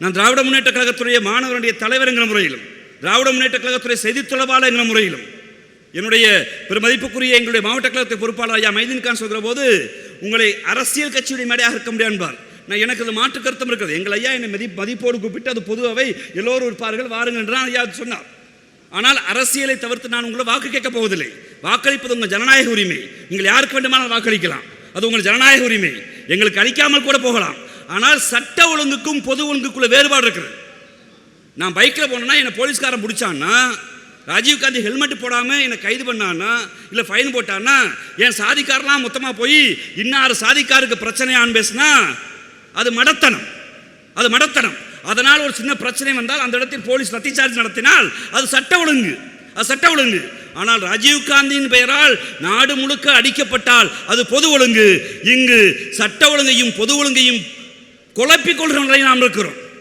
நான் திராவிட முன்னேற்ற கழகத்துடைய மாணவருடைய தலைவர் என்கிற முறையிலும், திராவிட முன்னேற்ற கழகத்துடைய செய்தி தொடர்பாளர் என்கிற முறையிலும், என்னுடைய பெருமதிப்புக்குரிய எங்களுடைய மாவட்ட கழகத்தை பொறுப்பாளர் ஐயா மைதீன் கான் சொல்கிற போது, உங்களை அரசியல் கட்சியுடைய மேடையாக இருக்க முடியாது என்பார். நான் எனக்கு அது மாற்று கருத்தம் இருக்கிறது. எங்கள் ஐயா என்னை மதிப்போடு கூப்பிட்டு அது பொதுவாகவே எல்லோரும் இருப்பார்கள், வாருங்கள் என்று ஐயா சொன்னார். ஆனால் அரசியலை தவிர்த்து நான் உங்களை வாக்கு கேட்கப் போவதில்லை. வாக்களிப்பது உங்கள் ஜனநாயக உரிமை. நீங்கள் யாருக்கு வேண்டுமானால் வாக்களிக்கலாம், அது உங்கள் ஜனநாயக உரிமை. எங்களுக்கு அளிக்காமல் கூட போகலாம். ஆனால் சட்ட ஒழுங்குக்கும் பொது ஒழுங்குக்குள்ள வேறுபாடு இருக்கிறது. நான் பைக்கில் போனேன்னா என்னை போலீஸ்காரன் பிடிச்சான்னா, ராஜீவ்காந்தி ஹெல்மெட் போடாமல் என்னை கைது பண்ணான்னா, இல்லை ஃபைன் போட்டான்னா, என் சாதிக்காரெலாம் மொத்தமாக போய் இன்னாறு சாதிக்காருக்கு பிரச்சனையான்னு பேசினா அது மடத்தனம், அது மடத்தனம். அதனால் ஒரு சின்ன பிரச்சனை வந்தால் அந்த இடத்தில் போலீஸ் லத்தி சார்ஜ் நடத்தினால் அது சட்ட ஒழுங்கு, அது சட்ட ஒழுங்கு. ஆனால் ராஜீவ்காந்தியின் பெயரால் நாடு முழுக்க அடிக்கப்பட்டால் அது பொது ஒழுங்கு. இங்கு சட்ட ஒழுங்கையும் பொது ஒழுங்கையும் குழப்பிக் கொள்கிற நிலையில் நாம் இருக்கிறோம்.